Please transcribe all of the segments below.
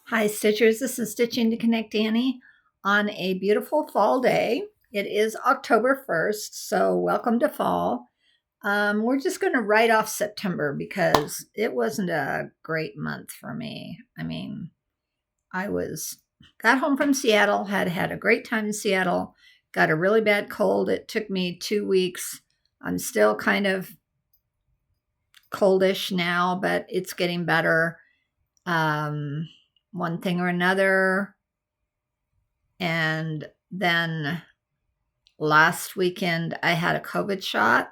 Hi, Stitchers. This is Stitching to Connect Annie on a beautiful fall day. It is October 1st, so welcome to fall. We're just going to write off September because it wasn't a great month for me. I got home from Seattle, had a great time in Seattle, got a really bad cold. It took me 2 weeks. I'm still kind of coldish now, but it's getting better. One thing or another. And then last weekend, I had a COVID shot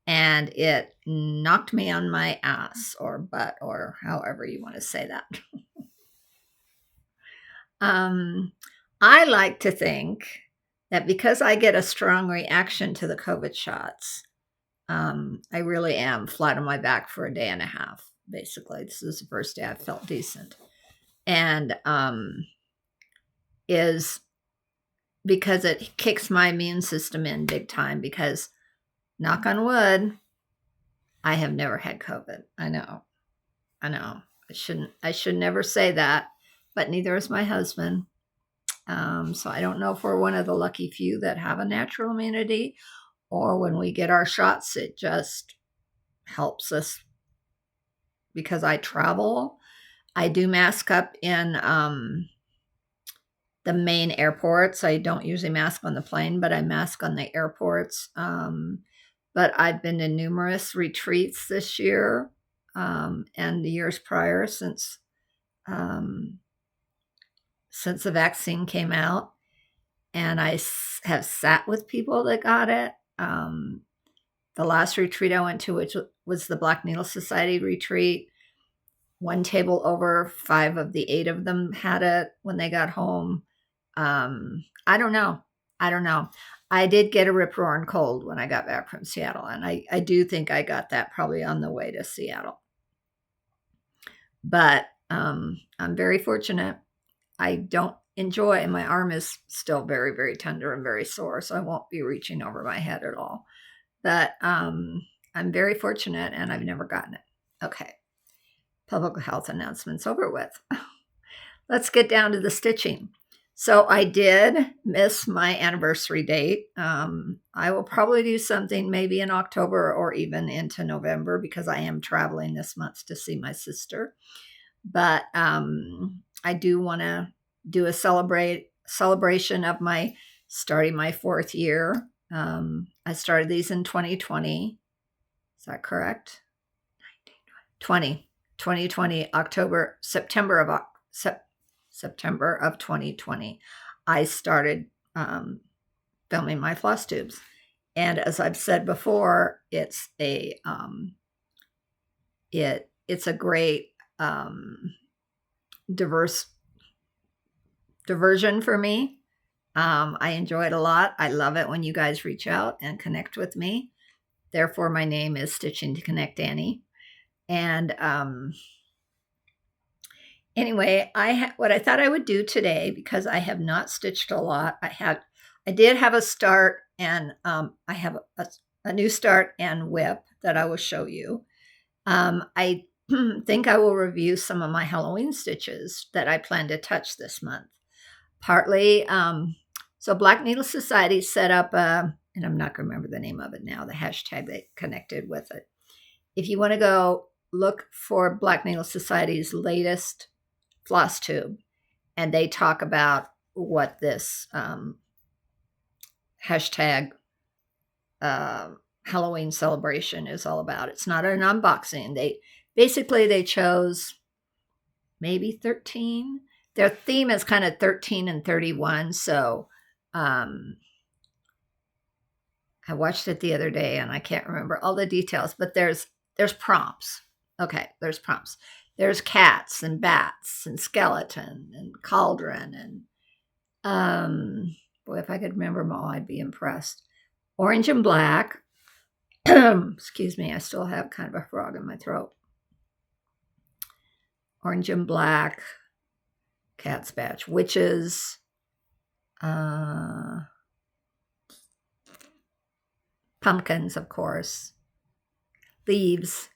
and it knocked me on my ass or butt, or however you want to say that. um, I like to think that because I get a strong reaction to the COVID shots, I really am flat on my back for a day and a half. Basically, this is the first day I felt decent. And is because it kicks my immune system in big time because, knock on wood, I have never had COVID. I know. I should never say that, but neither is my husband. So I don't know if we're one of the lucky few that have a natural immunity, or when we get our shots, it just helps us because I travel. I do mask up in the main airports. I don't usually mask on the plane, but I mask on the airports. But I've been to numerous retreats this year and the years prior um, since the vaccine came out. And I have sat with people that got it. The last retreat I went to, which was the Black Needle Society retreat, one table over, 5 of the 8 of them had it when they got home. I don't know. I did get a rip roaring cold when I got back from Seattle, and I do think I got that probably on the way to Seattle. But I'm very fortunate. I don't enjoy, and my arm is still very, very tender and very sore, so I won't be reaching over my head at all. But I'm very fortunate, and I've never gotten it. Okay, public health announcements over with. Let's get down to the stitching. So I did miss my anniversary date. I will probably do something maybe in October or even into November because I am traveling this month to see my sister. But I do want to do a celebration of my starting my 4th year. I started these in 2020. Is that correct? 2020, September of 2020, I started filming my floss tubes. And as I've said before, it's a great diversion for me. I enjoy it a lot. I love it when you guys reach out and connect with me. Therefore, my name is Stitching to Connect Annie. And anyway, what I thought I would do today, because I have not stitched a lot. I did have a start, and I have a new start and whip that I will show you. I think I will review some of my Halloween stitches that I plan to touch this month. Partly, so Black Needle Society set up and I'm not going to remember the name of it now, the hashtag that connected with it. If you want to go look for Black Needle Society's latest floss tube, and they talk about what this hashtag Halloween celebration is all about. It's not an unboxing. They chose maybe 13. Their theme is kind of 13 and 31. So I watched it the other day and I can't remember all the details, but there's prompts. Okay, there's prompts. There's cats and bats and skeleton and cauldron and boy, if I could remember them all, I'd be impressed. Orange and black. Excuse me, I still have kind of a frog in my throat. Orange and black, cat's batch, witches, pumpkins, of course, leaves.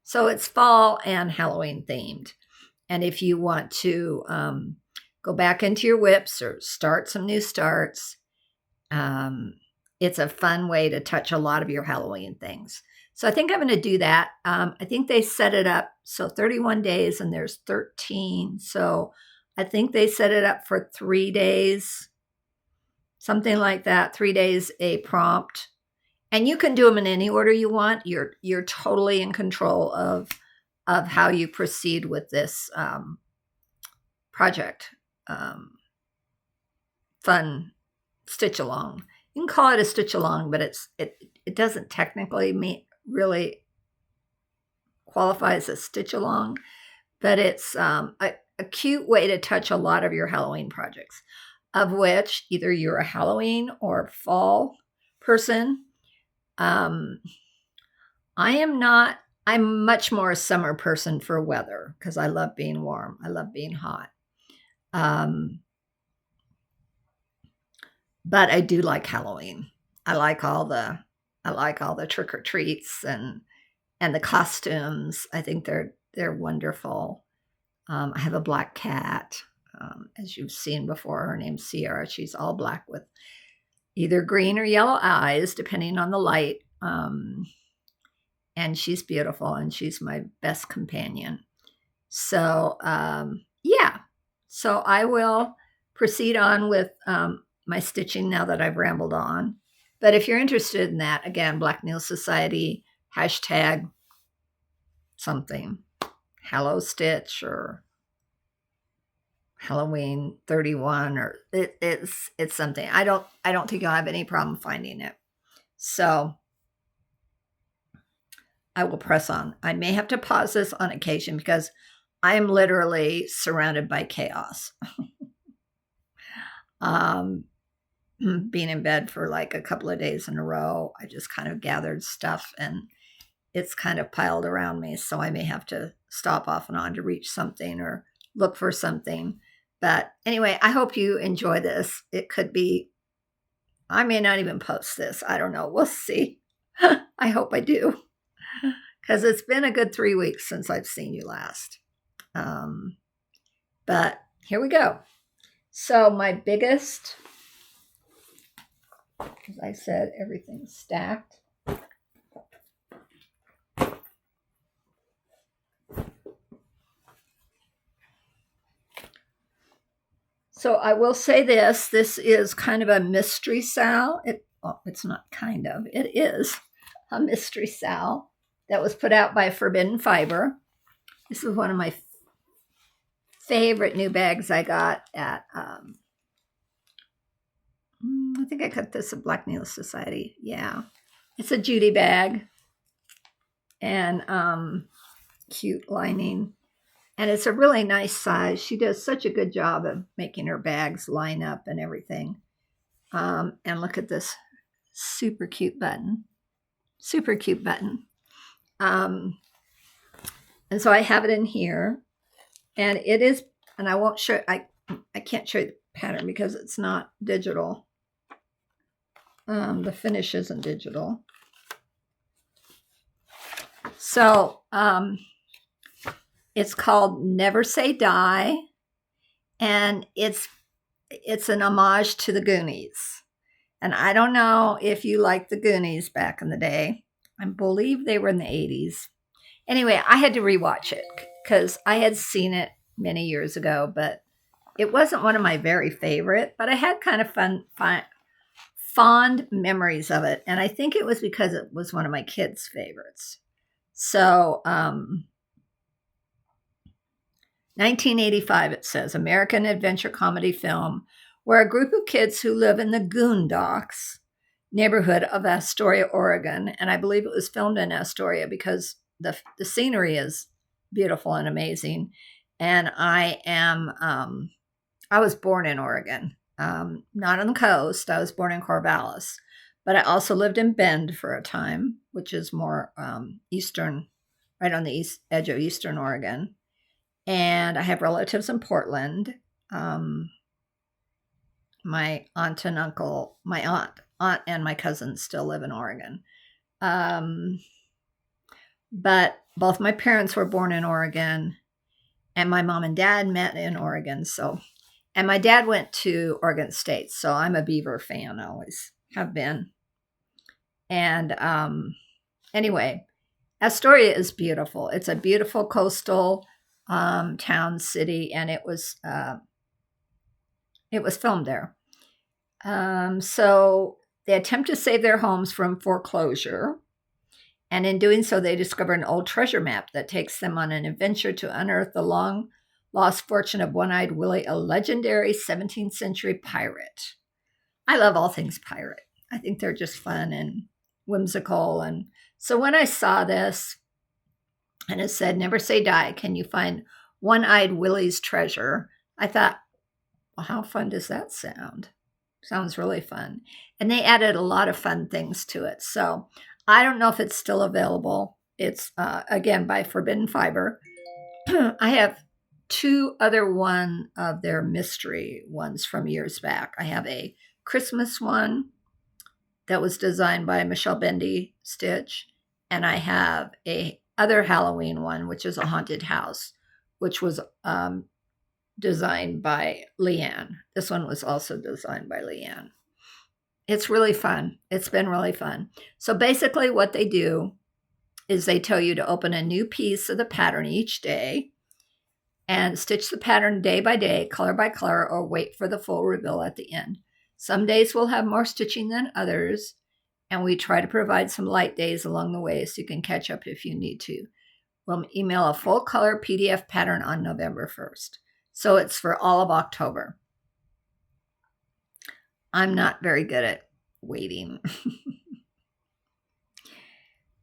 So it's fall and Halloween themed. And if you want to go back into your whips or start some new starts, it's a fun way to touch a lot of your Halloween things. So I think I'm going to do that. I think they set it up. So 31 days and there's 13. So I think they set it up for 3 days, something like that. 3 days, a prompt. And you can do them in any order you want. You're totally in control of how you proceed with this project. Fun stitch along. You can call it a stitch along, but it doesn't technically really qualify as a stitch along, but it's a cute way to touch a lot of your Halloween projects, of which either you're a Halloween or fall person. I'm much more a summer person for weather because I love being warm. I love being hot. But I do like Halloween. I like all the trick or treats and the costumes. I think they're wonderful. I have a black cat, as you've seen before. Her name's Sierra. She's all black with either green or yellow eyes, depending on the light. And she's beautiful, and she's my best companion. So, yeah. So I will proceed on with my stitching now that I've rambled on. But if you're interested in that, again, Black Needle Society, hashtag something, Hallow Stitch or Halloween 31, or it's something. I don't think you'll have any problem finding it. So I will press on. I may have to pause this on occasion because I am literally surrounded by chaos. Being in bed for like a couple of days in a row, I just kind of gathered stuff and it's kind of piled around me. So I may have to stop off and on to reach something or look for something. But anyway, I hope you enjoy this. It could be, I may not even post this. I don't know. We'll see. I hope I do. Because it's been a good 3 weeks since I've seen you last. But here we go. So my biggest, as I said, everything's stacked. So I will say this is kind of a mystery sal. It's not kind of, it is a mystery sal that was put out by Forbidden Fiber. This is one of my favorite new bags I got at, I think I got this at Black Needle Society. Yeah. It's a Judy bag and cute lining. And it's a really nice size. She does such a good job of making her bags line up and everything. And look at this super cute button. Super cute button. And so I have it in here. And it is, and I won't show, I can't show you the pattern because it's not digital. The finish isn't digital. So, it's called Never Say Die, and it's an homage to the Goonies. And I don't know if you liked the Goonies back in the day. I believe they were in the 80s. Anyway, I had to rewatch it because I had seen it many years ago, but it wasn't one of my very favorite, but I had kind of fond memories of it. And I think it was because it was one of my kids' favorites. So, 1985, it says, American adventure comedy film where a group of kids who live in the Goondocks neighborhood of Astoria, Oregon, and I believe it was filmed in Astoria because the scenery is beautiful and amazing. And I was born in Oregon, not on the coast. I was born in Corvallis, but I also lived in Bend for a time, which is more eastern, right on the east edge of eastern Oregon. And I have relatives in Portland. My aunt and uncle, my aunt and my cousins still live in Oregon. But both my parents were born in Oregon. And my mom and dad met in Oregon. And my dad went to Oregon State. So I'm a Beaver fan, always have been. And anyway, Astoria is beautiful. It's a beautiful coastal town, city, and it was filmed there. So they attempt to save their homes from foreclosure. And in doing so, they discover an old treasure map that takes them on an adventure to unearth the long lost fortune of One-Eyed Willie, a legendary 17th century pirate. I love all things pirate. I think they're just fun and whimsical. And so when I saw this and it said, "Never say die, can you find One-Eyed Willie's treasure?" I thought, well, how fun does that sound? Sounds really fun. And they added a lot of fun things to it. So I don't know if it's still available. It's, again, by Forbidden Fiber. I have two other one of their mystery ones from years back. I have a Christmas one that was designed by Michelle Bendy Stitch. And I have a other Halloween one, which is a haunted house, which was designed by Leanne. This one was also designed by Leanne. It's really fun. It's been really fun. So basically what they do is they tell you to open a new piece of the pattern each day and stitch the pattern day by day, color by color, or wait for the full reveal at the end. Some days will have more stitching than others, and we try to provide some light days along the way so you can catch up if you need to. We'll email a full color PDF pattern on November 1st. So it's for all of October. I'm not very good at waiting.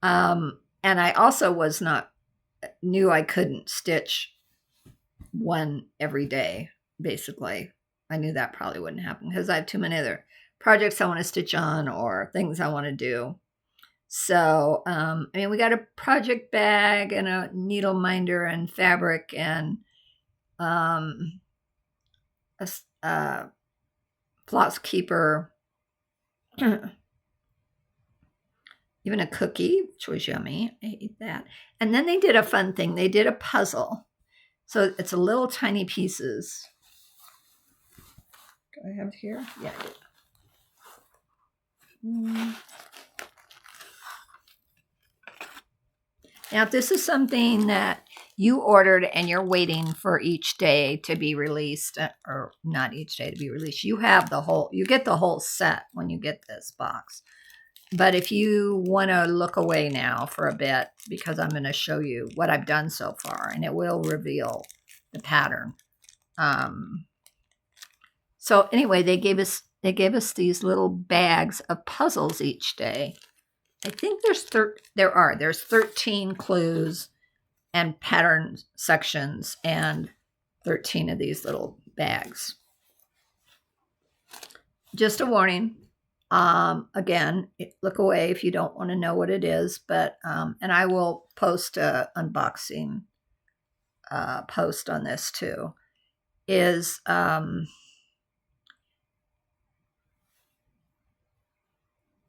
And I also knew I couldn't stitch one every day, basically. I knew that probably wouldn't happen because I have too many other projects I want to stitch on or things I want to do. So, we got a project bag and a needle minder and fabric and a floss keeper, even a cookie, which was yummy. I ate that. And then they did a fun thing. They did a puzzle. So it's a little tiny pieces. Do I have it here? Yeah, I do. Now, if this is something that you ordered and you're waiting for each day to be released, or not each day to be released, you get the whole set when you get this box. But if you want to look away now for a bit, because I'm going to show you what I've done so far, and it will reveal the pattern. So anyway, they gave us these little bags of puzzles each day. I think there's 13 clues and pattern sections and 13 of these little bags. Just a warning. Again, look away if you don't want to know what it is, but and I will post a unboxing post on this too. Is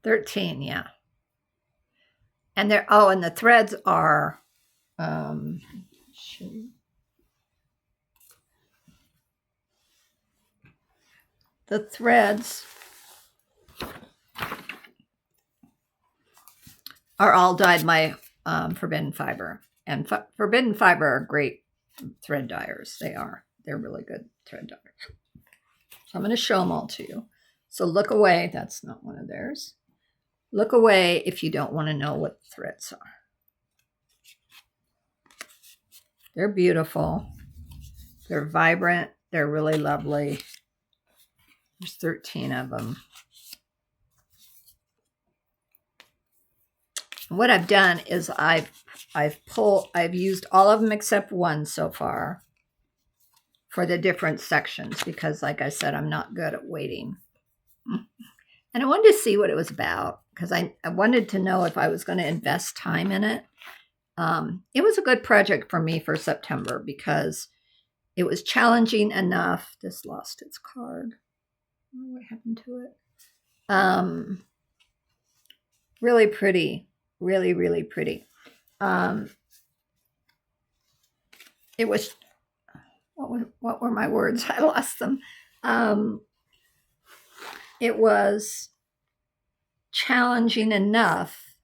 13, yeah. And and the threads are the threads are all dyed by Forbidden Fiber. And Forbidden Fiber are great thread dyers. They're really good thread dyers. So I'm going to show them all to you. So look away. That's not one of theirs. Look away if you don't want to know what the threads are. They're beautiful. They're vibrant. They're really lovely. There's 13 of them. What I've done is I've used all of them except one so far for the different sections because, like I said, I'm not good at waiting. And I wanted to see what it was about because I wanted to know if I was going to invest time in it. It was a good project for me for September because it was challenging enough. This lost its card. Oh, what happened to it? Really pretty. Really, really pretty. It was what were my words? I lost them. It was challenging enough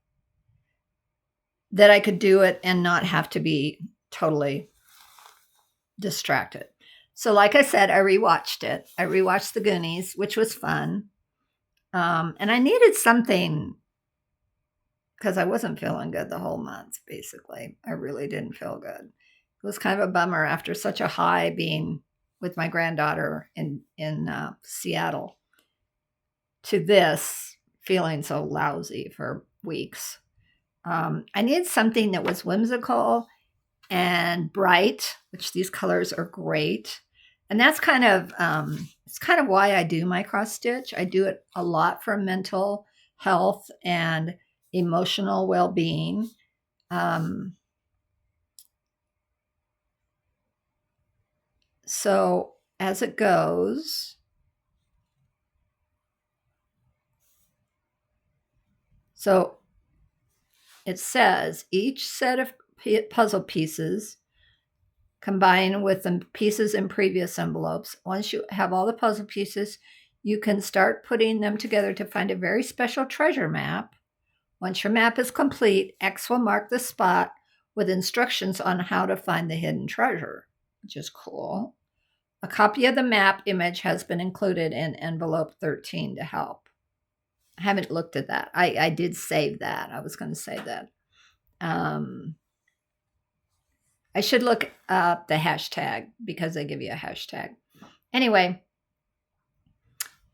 that I could do it and not have to be totally distracted. So like I said, I rewatched it. I rewatched the Goonies, which was fun. And I needed something because I wasn't feeling good the whole month, basically. I really didn't feel good. It was kind of a bummer after such a high being with my granddaughter in Seattle to this feeling so lousy for weeks. I needed something that was whimsical and bright, which these colors are great. And that's kind of it's kind of why I do my cross stitch. I do it a lot for mental health and emotional well-being. So as it goes, so it says each set of puzzle pieces combine with the pieces in previous envelopes. Once you have all the puzzle pieces, you can start putting them together to find a very special treasure map. Once your map is complete, X will mark the spot with instructions on how to find the hidden treasure, which is cool. A copy of the map image has been included in envelope 13 to help. I haven't looked at that. I did save that. I was going to save that. I should look up the hashtag because they give you a hashtag. Anyway,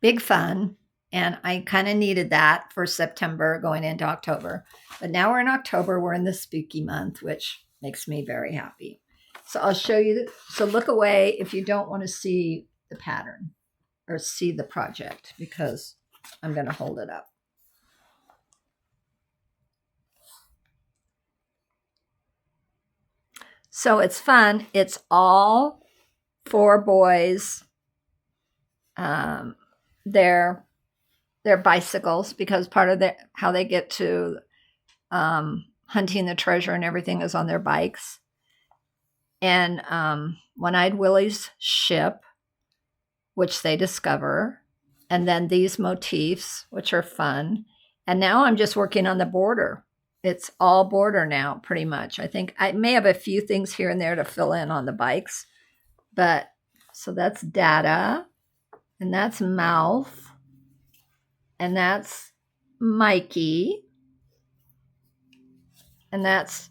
big fun. And I kind of needed that for September going into October. But now we're in October. We're in the spooky month, which makes me very happy. So I'll show you. So look away if you don't want to see the pattern or see the project because I'm going to hold it up. So it's fun. It's all 4 boys. Their bicycles, because part of how they get to hunting the treasure and everything is on their bikes. And One-Eyed Willie's ship, which they discover. And then these motifs, which are fun. And now I'm just working on the border. It's all border now, pretty much. I think I may have a few things here and there to fill in on the bikes. But, so that's Dada. And that's Mouth. And that's Mikey. And that's,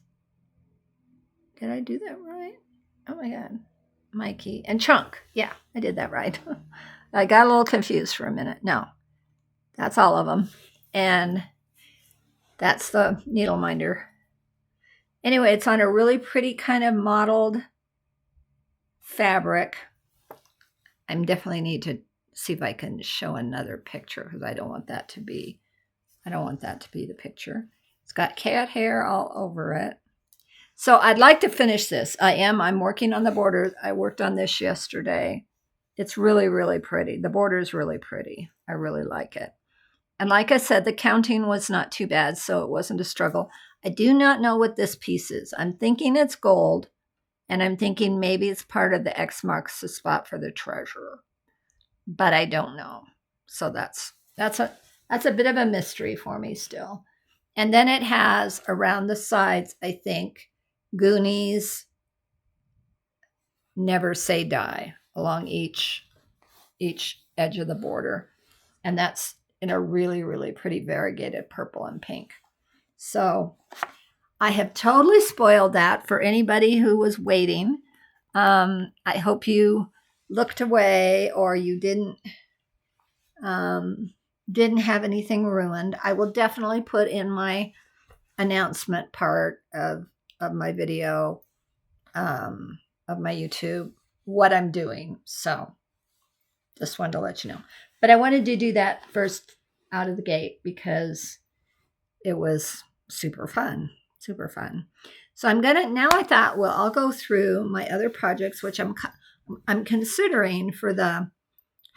did I do that right? Oh my God. Mikey and Chunk. Yeah, I did that right. I got a little confused for a minute. No, that's all of them. And that's the needle minder. Anyway, it's on a really pretty kind of mottled fabric. I definitely need to see if I can show another picture because I don't want that to be the picture. It's got cat hair all over it. So I'd like to finish this. I'm working on the border. I worked on this yesterday. It's really, really pretty. The border is really pretty. I really like it. And like I said, the counting was not too bad, so it wasn't a struggle. I do not know what this piece is. I'm thinking it's gold, and I'm thinking maybe it's part of the X marks the spot for the treasure. But I don't know. So that's a bit of a mystery for me still. And then it has around the sides, I think, Goonies Never Say Die along each edge of the border. And that's in a really, really pretty variegated purple and pink. So I have totally spoiled that for anybody who was waiting. I hope you looked away or you didn't have anything ruined. I will definitely put in my announcement part of my video, of my YouTube, what I'm doing. So just wanted to let you know. But I wanted to do that first out of the gate because it was super fun, super fun. So I thought, well, I'll go through my other projects, which I'm considering for the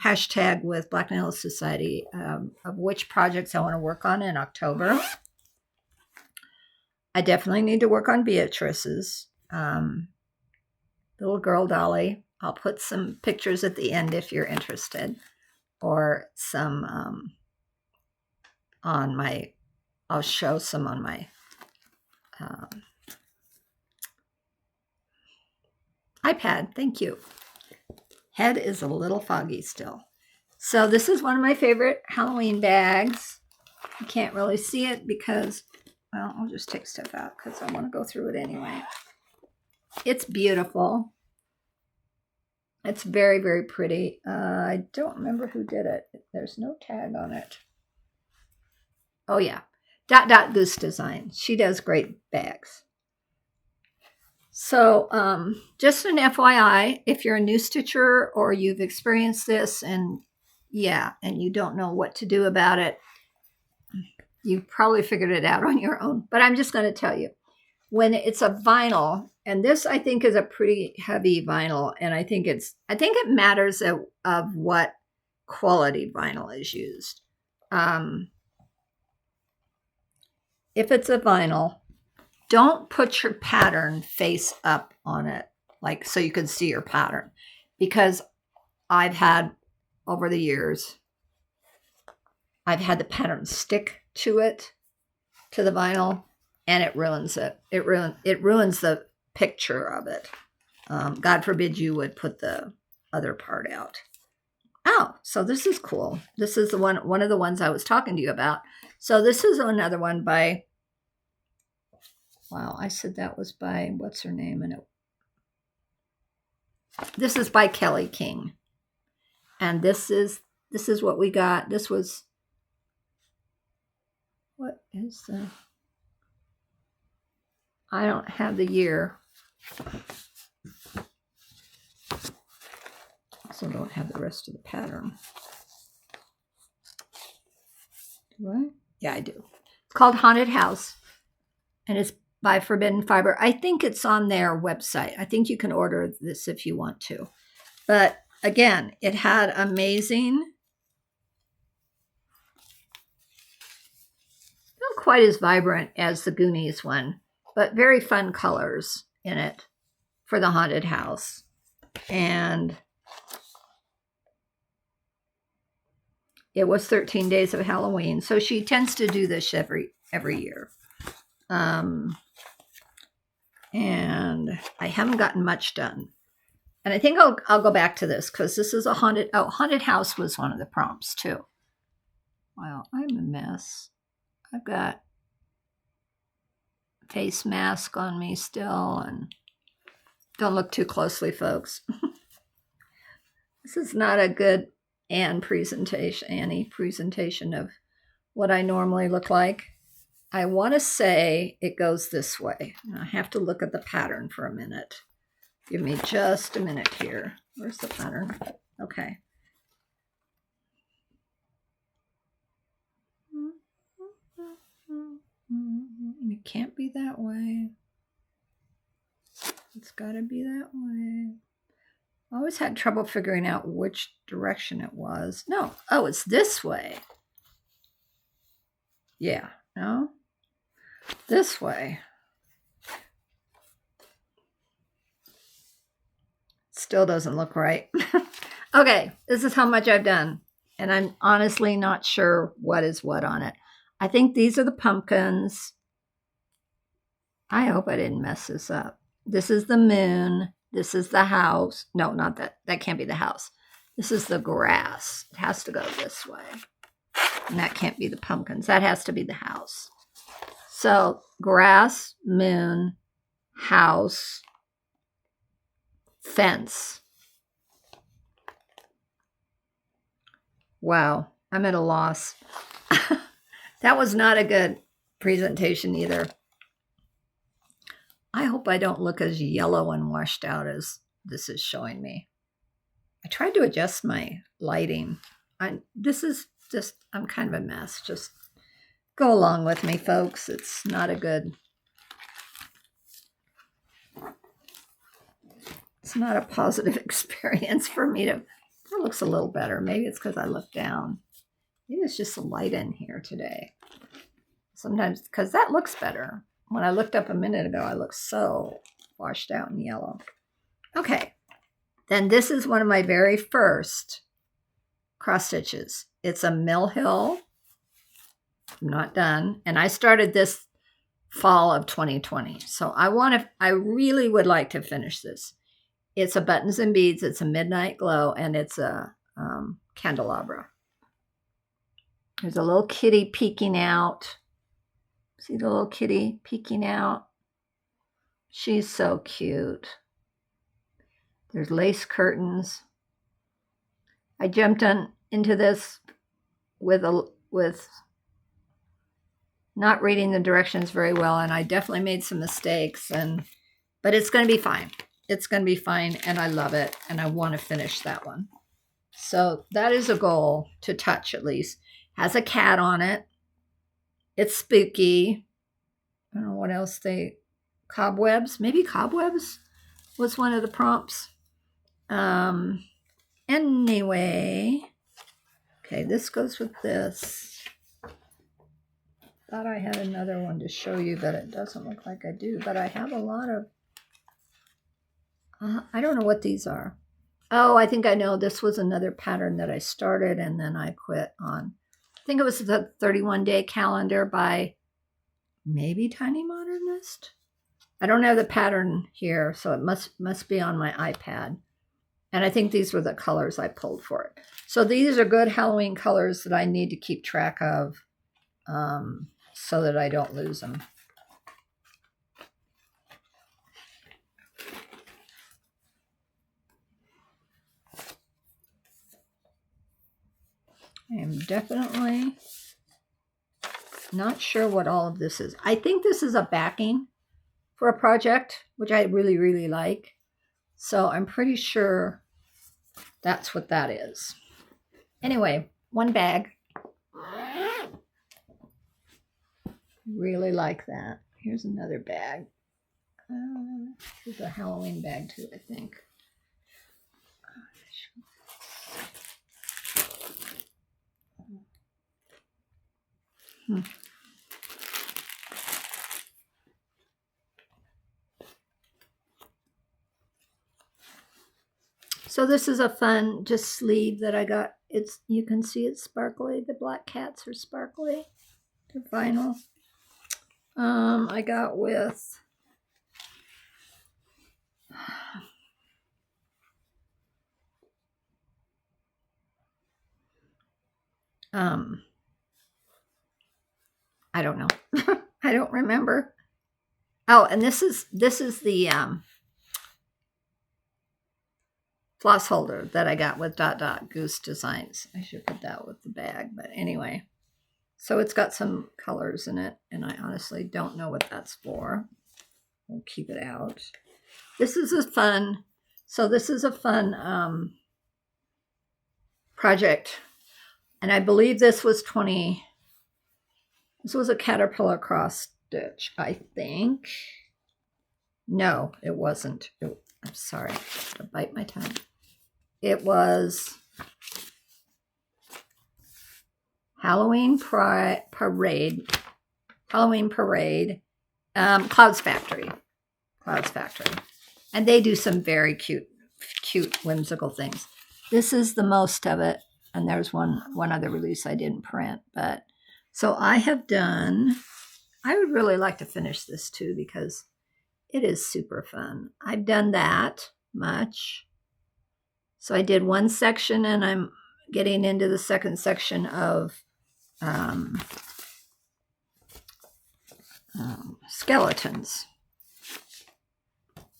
hashtag with Black Nail Society, of which projects I want to work on in October. I definitely need to work on Beatrice's little girl dolly. I'll put some pictures at the end if you're interested, or some on my, I'll show some on my iPad. Thank you. Head is a little foggy still. So this is one of my favorite Halloween bags. You can't really see it because, well, I'll just take stuff out because I want to go through it anyway. It's beautiful. It's very, very pretty. I don't remember who did it. There's no tag on it. Oh, yeah. Goose Design. She does great bags. So just an FYI, if you're a new stitcher or you've experienced this and you don't know what to do about it, you've probably figured it out on your own. But I'm just going to tell you, when it's a vinyl, and this I think is a pretty heavy vinyl, and I think it matters of what quality vinyl is used. If it's a vinyl, don't put your pattern face up on it, like so you can see your pattern, because I've had over the years, I've had the pattern stick to the vinyl, and it ruins it. It ruins the picture of it. God forbid you would put the other part out. Oh, so this is cool. This is the one of the ones I was talking to you about. So this is another one by, wow, I said that was by, what's her name? And this is by Kelly King. And this is what we got. This was, what is the, I don't have the year. Also don't have the rest of the pattern. Do I? Yeah, I do. It's called Haunted House, and it's by Forbidden Fiber. I think it's on their website. I think you can order this if you want to. But again, it had amazing, not quite as vibrant as the Goonies one, but very fun colors in it for the haunted house. And it was 13 Days of Halloween. So she tends to do this every year. And I haven't gotten much done. And I think I'll go back to this because this is a haunted house was one of the prompts too. Wow, I'm a mess. I've got face mask on me still, and don't look too closely, folks. This is not a good Annie presentation of what I normally look like. I want to say it goes this way. I have to look at the pattern for a minute. Give me just a minute here. Where's the pattern? Okay. It can't be that way. It's got to be that way. I always had trouble figuring out which direction it was. No. Oh, it's this way. Yeah. No? This way. Still doesn't look right. Okay, this is how much I've done. And I'm honestly not sure what is what on it. I think these are the pumpkins. I hope I didn't mess this up. This is the moon. This is the house. No, not that. That can't be the house. This is the grass. It has to go this way. And that can't be the pumpkins. That has to be the house. So grass, moon, house, fence. Wow, I'm at a loss. That was not a good presentation either. I hope I don't look as yellow and washed out as this is showing me. I tried to adjust my lighting. This is just, I'm kind of a mess. Just go along with me, folks. It's not a good, it's not a positive experience for me to, that looks a little better. Maybe it's because I look down. Maybe it's just the light in here today. Sometimes, because that looks better. When I looked up a minute ago, I looked so washed out and yellow. Okay. Then this is one of my very first cross stitches. It's a Mill Hill. I'm not done. And I started this fall of 2020. So I really would like to finish this. It's a buttons and beads. It's a midnight glow, and it's a candelabra. There's a little kitty peeking out. See the little kitty peeking out? She's so cute. There's lace curtains. I jumped into this with not reading the directions very well, and I definitely made some mistakes, but it's going to be fine. It's going to be fine, and I love it, and I want to finish that one. So that is a goal, to touch at least. Has a cat on it. It's spooky. I don't know what else cobwebs. Maybe cobwebs was one of the prompts. Anyway, okay, this goes with this. Thought I had another one to show you, but it doesn't look like I do. But I have a lot of, I don't know what these are. Oh, I think I know. This was another pattern that I started and then I quit on. I think it was the 31-day calendar by maybe Tiny Modernist. I don't have the pattern here, so it must be on my iPad. And I think these were the colors I pulled for it. So these are good Halloween colors that I need to keep track of so that I don't lose them. I am definitely not sure what all of this is. I think this is a backing for a project, which I really, really like. So I'm pretty sure that's what that is. Anyway, one bag. Really like that. Here's another bag. This is a Halloween bag too, I think. So this is a fun just sleeve that I got. You can see it's sparkly. The black cats are sparkly. They're vinyl. I got with I don't know. I don't remember. Oh, and this is the floss holder that I got with Goose Designs. I should put that with the bag, but anyway. So it's got some colors in it, and I honestly don't know what that's for. We'll keep it out. This is a fun project, and I believe this was a caterpillar cross stitch, I think. No, it wasn't. I'm sorry, to bite my tongue. It was Halloween Parade, Clouds Factory. And they do some very cute, whimsical things. This is the most of it. And there's one other release I didn't print. But so I have done, I would really like to finish this too, because it is super fun. I've done that much. So I did one section, and I'm getting into the second section of skeletons.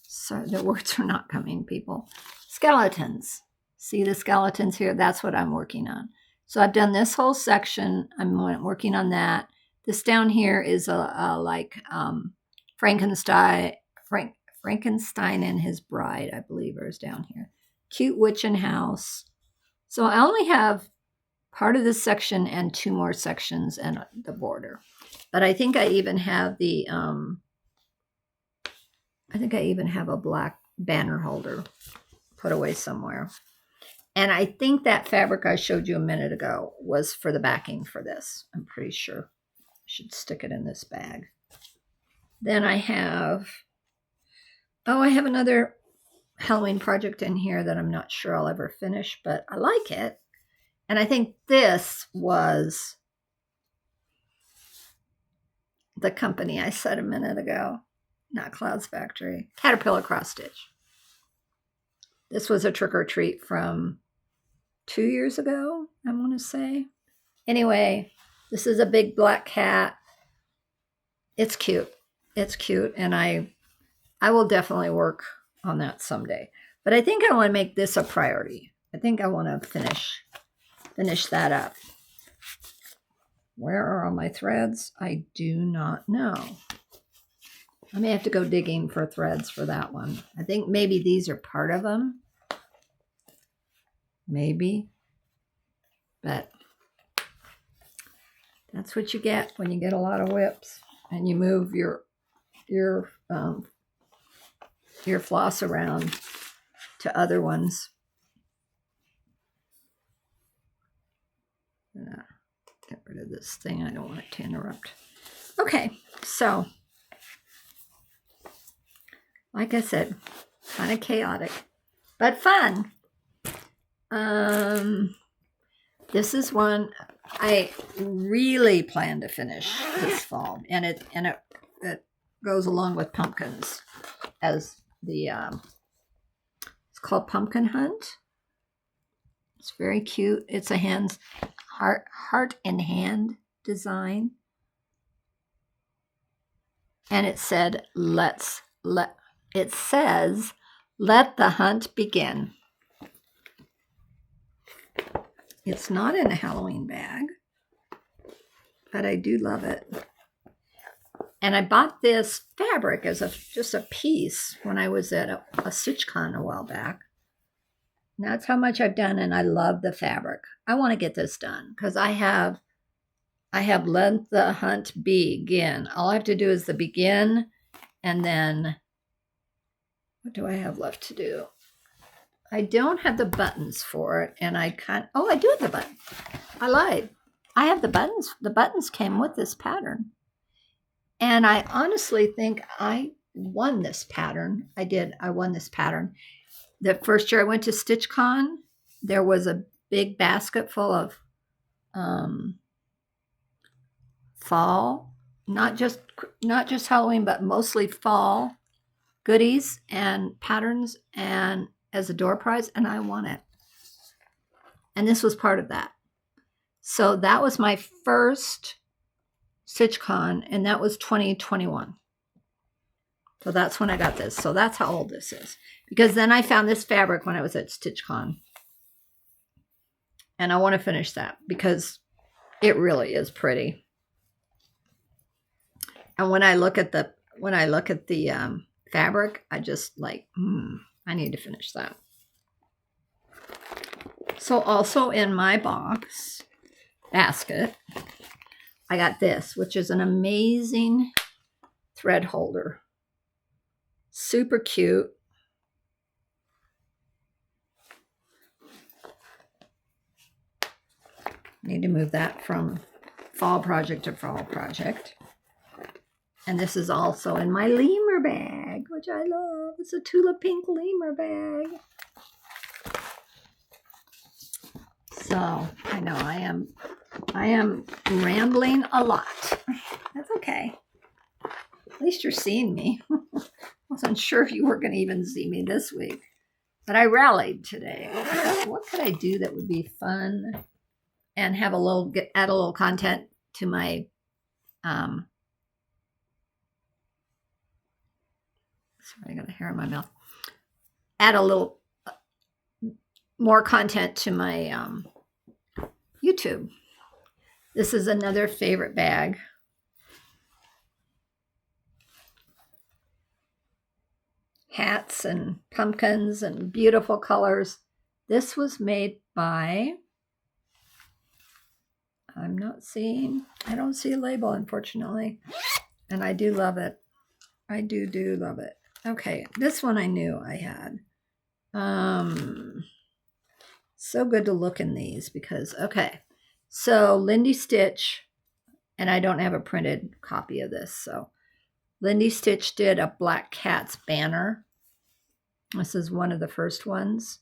So the words are not coming, people. Skeletons. See the skeletons here? That's what I'm working on. So I've done this whole section. I'm working on that. This down here is Frankenstein and His Bride, I believe, is down here. Cute Witch and House. So I only have part of this section and two more sections and the border. But I think I even have a black banner holder put away somewhere. And I think that fabric I showed you a minute ago was for the backing for this. I'm pretty sure. I should stick it in this bag. Then I have another Halloween project in here that I'm not sure I'll ever finish, but I like it. And I think this was the company I said a minute ago, not Clouds Factory, Caterpillar Cross Stitch. This was a trick or treat from 2 years ago, I want to say. Anyway, this is a big black cat. It's cute. It's cute, and I will definitely work on that someday. But I think I want to make this a priority. I think I want to finish that up. Where are all my threads? I do not know. I may have to go digging for threads for that one. I think maybe these are part of them. Maybe. But that's what you get when you get a lot of whips and you move your floss around to other ones. Get rid of this thing. I don't want it to interrupt. Okay, so like I said, kind of chaotic, but fun. This is one I really plan to finish this fall, and it goes along with pumpkins as the it's called Pumpkin Hunt. It's very cute. It's a heart and hand design, and it said let the hunt begin. It's not in a Halloween bag, but I do love it. And I bought this fabric as just a piece when I was at a StitchCon a while back. And that's how much I've done, and I love the fabric. I want to get this done because I have let the hunt begin. All I have to do is the begin, and then what do I have left to do? I don't have the buttons for it, and I do have the button. I lied. I have the buttons. The buttons came with this pattern. And I honestly think I won this pattern. I did. I won this pattern. The first year I went to StitchCon, there was a big basket full of fall, not just Halloween, but mostly fall goodies and patterns, and as a door prize, and I won it. And this was part of that. So that was my first StitchCon, and that was 2021. So that's when I got this. So that's how old this is. Because then I found this fabric when I was at StitchCon. And I want to finish that because it really is pretty. And when I look at the fabric, I just like, I need to finish that. So also in my basket, I got this, which is an amazing thread holder. Super cute. Need to move that from fall project to fall project. And this is also in my lemur bag, which I love. It's a tulip pink lemur bag. So I know I am rambling a lot. That's okay. At least you're seeing me. Wasn't sure if you were going to even see me this week, but I rallied today. What could I do that would be fun and have add a little content to my sorry, I got a hair in my mouth. Add a little more content to my YouTube. This is another favorite bag. Hats and pumpkins and beautiful colors. This was made by, I don't see a label, unfortunately. And I do love it. I do love it. Okay, this one I knew I had. So good to look in these because, okay. So Lindy Stitch, and I don't have a printed copy of this, so Lindy Stitch did a Black Cats banner, This is one of the first ones.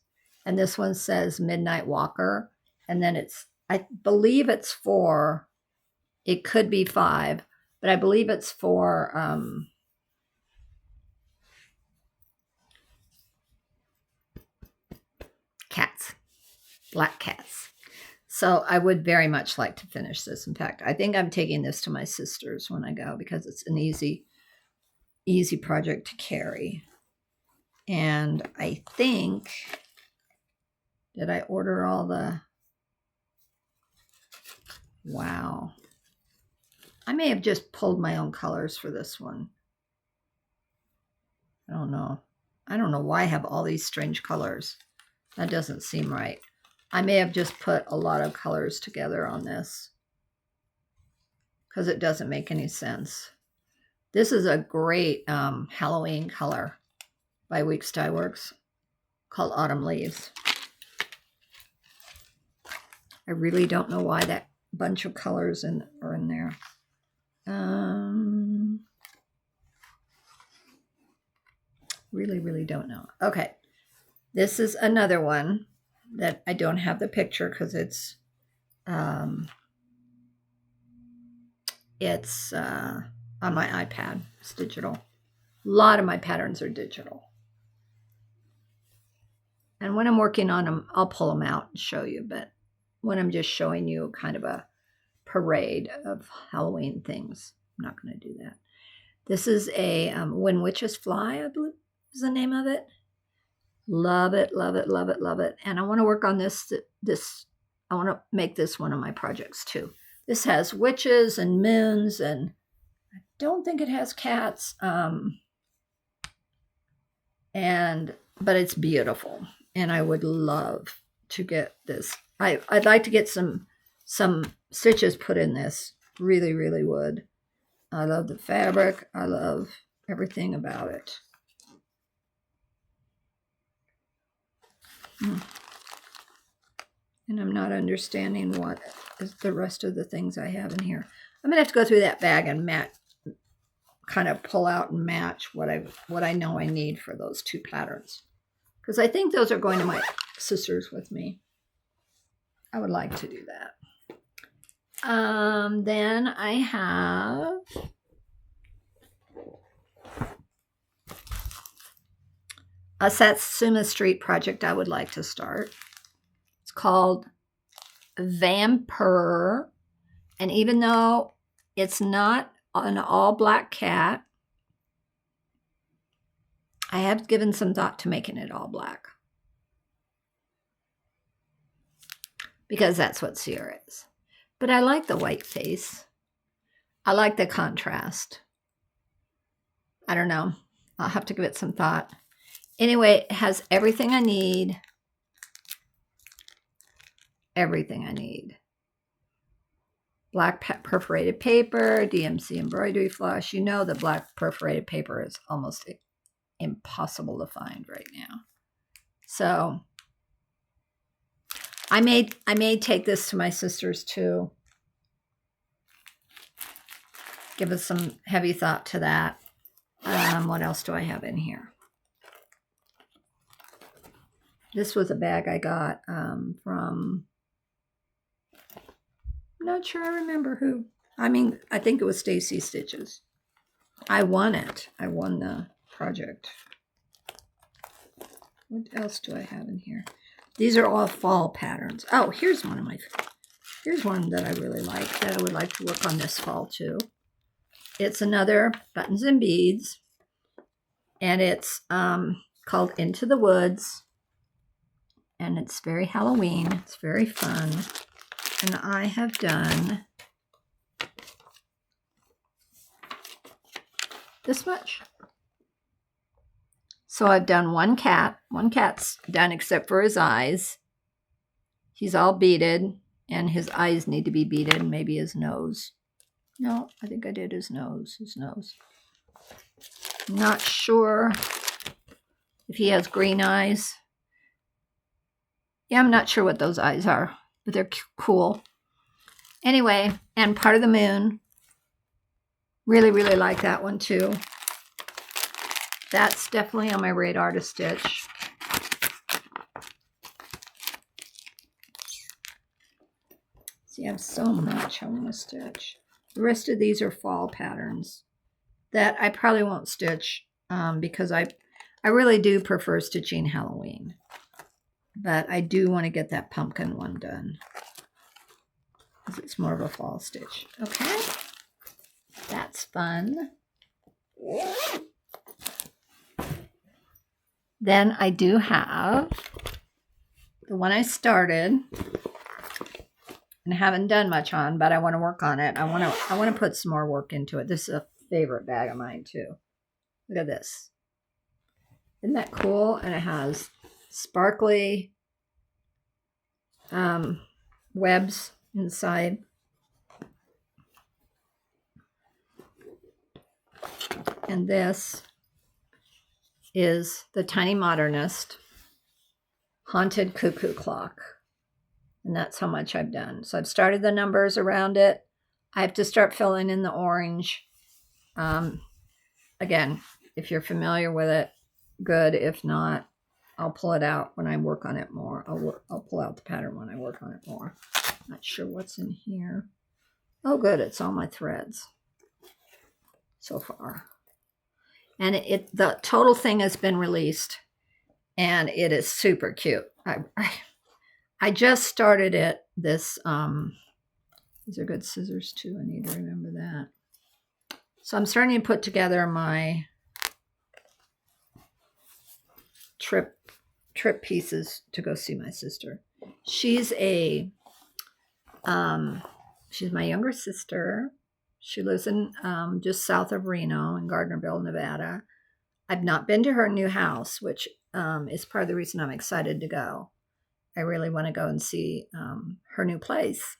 And this one says Midnight Walker. And then I believe it's 4. It could be 5, but I believe it's for cats, black cats. So I would very much like to finish this. In fact, I think I'm taking this to my sister's when I go because it's an easy project to carry. And I think, did I order all the, wow. I may have just pulled my own colors for this one. I don't know. I don't know why I have all these strange colors. That doesn't seem right. I may have just put a lot of colors together on this because it doesn't make any sense. This is a great Halloween color by Weeks Dye Works called Autumn Leaves. I really don't know why that bunch of colors are in there. Really don't know. Okay, this is another one that I don't have the picture because it's on my iPad. It's digital. A lot of my patterns are digital. And when I'm working on them, I'll pull them out and show you. But when I'm just showing you kind of a parade of Halloween things, I'm not going to do that. This is a When Witches Fly, I believe is the name of it. Love it, love it, love it, love it. And I want to work on this. I want to make this one of my projects too. This has witches and moons, and I don't think it has cats. But it's beautiful, and I would love to get this. I'd like to get some stitches put in this. Really would. I love the fabric. I love everything about it. And I'm not understanding what is the rest of the things I have in here. I'm gonna have to go through that bag and kind of pull out and match what I know I need for those 2 patterns, because I think those are going to my sisters with me. I would like to do that. Then I have a Satsuma Street project I would like to start. It's called Vampire, and even though it's not an all black cat, I have given some thought to making it all black because that's what Sierra is. But I like the white face. I like the contrast. I don't know. I'll have to give it some thought. Anyway, it has everything I need. Everything I need. Black perforated paper, DMC embroidery floss. You know the black perforated paper is almost impossible to find right now. So I may take this to my sisters too. Give us some heavy thought to that. What else do I have in here? This was a bag I got from, I'm not sure I remember who. I think it was Stacy Stitches. I won it. I won the project. What else do I have in here? These are all fall patterns. Oh, here's one that I really like that I would like to work on this fall too. It's another Buttons and Beads, and it's called Into the Woods, and it's very Halloween. It's very fun, and I have done this much. So I've done one cat. One cat's done except for his eyes. He's all beaded, and his eyes need to be beaded, and maybe his nose. No, I think I did his nose. Not sure if he has green eyes. Yeah, I'm not sure what those eyes are, but they're cool. Anyway, and Part of the Moon. Really like that one too. that's definitely on my radar to stitch. See, I have so much I want to stitch. The rest of these are fall patterns that I probably won't stitch because I really do prefer stitching Halloween. But I do want to get that pumpkin one done because it's more of a fall stitch. Okay, that's fun. Then I do have the one I started and haven't done much on, but I want to work on it. I want to put some more work into it. This is a favorite bag of mine too. Look at this. Isn't that cool? And it has sparkly webs inside. And this is the Tiny Modernist Haunted Cuckoo Clock. And that's how much I've done. So I've started the numbers around it. I have to start filling in the orange. Again, if you're familiar with it, good. If not, I'll pull it out when I work on it more. I'll pull out the pattern when I work on it more. Not sure what's in here. Oh, good. It's all my threads so far. And the total thing has been released, and it is super cute. I just started it. These are good scissors too. I need to remember that. So I'm starting to put together my trip pieces to go see my sister. She's she's my younger sister. She lives in just south of Reno in Gardnerville, Nevada. I've not been to her new house, which is part of the reason I'm excited to go. I really want to go and see her new place.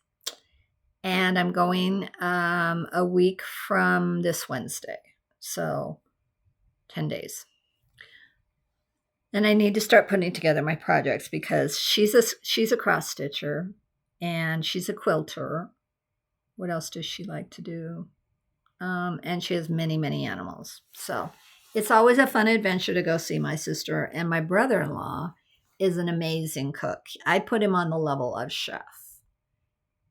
And I'm going a week from this Wednesday. So 10 days. And I need to start putting together my projects because she's a cross stitcher and she's a quilter. What else does she like to do? And she has many, many animals. So it's always a fun adventure to go see my sister. And my brother-in-law is an amazing cook. I put him on the level of chef.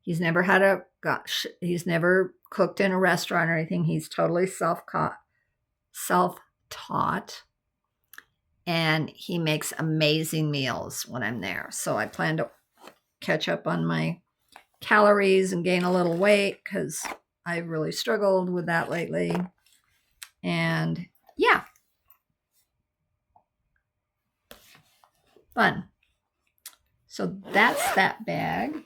He's never he's never cooked in a restaurant or anything. He's totally self-taught. And he makes amazing meals when I'm there. So I plan to catch up on my calories and gain a little weight because I've really struggled with that lately. And yeah. Fun. So that's that bag.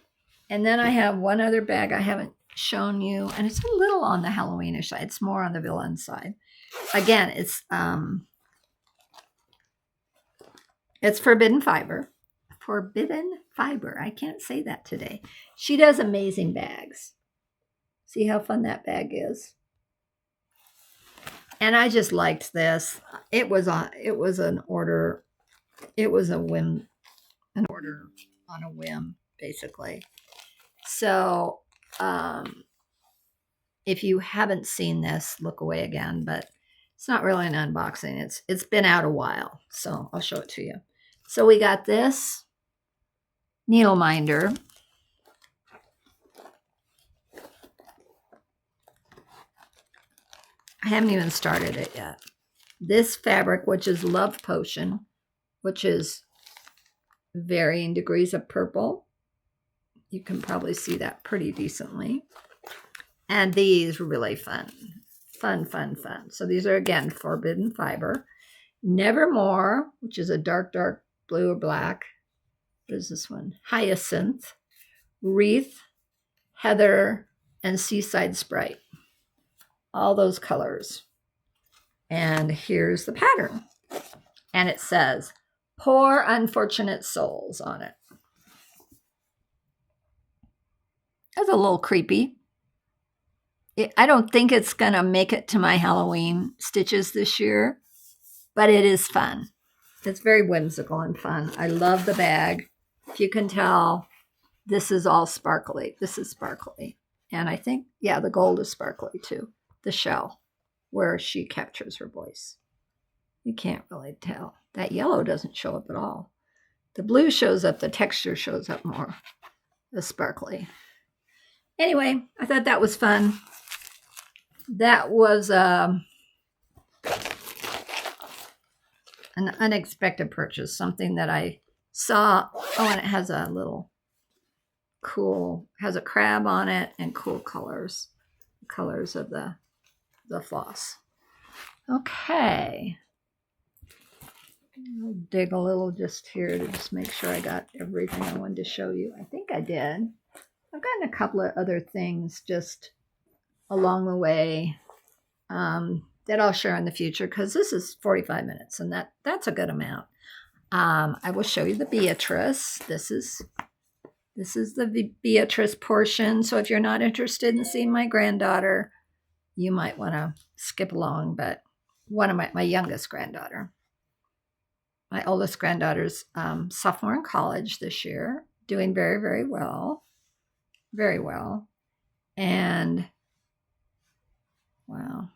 And then I have one other bag I haven't shown you, and it's a little on the Halloweenish side. It's more on the villain side. Again, it's Forbidden Fiber. Forbidden Fiber. I can't say that today. She does amazing bags. See how fun that bag is. And I just liked this. It was an order. It was an order on a whim, basically. So if you haven't seen this, look away again, but it's not really an unboxing. It's been out a while, so I'll show it to you. So we got this needle minder. I haven't even started it yet. This fabric, which is Love Potion, which is varying degrees of purple. You can probably see that pretty decently. And these are really fun. Fun. So these are, again, Forbidden Fiber. Nevermore, which is a dark blue or black. What is this one? Hyacinth, Wreath, Heather, and Seaside Sprite. All those colors. And here's the pattern. And it says, "Poor unfortunate souls" on it. That's a little creepy. I don't think it's going to make it to my Halloween stitches this year, but it is fun. It's very whimsical and fun. I love the bag. If you can tell, this is all sparkly. This is sparkly. And I think, yeah, the gold is sparkly too. The shell where she captures her voice. You can't really tell. That yellow doesn't show up at all. The blue shows up, the texture shows up more, the sparkly. Anyway, I thought that was fun. That was an unexpected purchase, something that I saw. Oh, and it has a little cool, has a crab on it and cool colors of the floss. Okay. I'll dig a little just here to just make sure I got everything I wanted to show you. I think I did. I've gotten a couple of other things just along the way that I'll share in the future, because this is 45 minutes and that's a good amount. I will show you the Beatrice. This is the Beatrice portion. So if you're not interested in seeing my granddaughter, you might want to skip along. But one of my youngest granddaughter, my oldest granddaughter's sophomore in college this year, doing very, very well. Very well. And wow.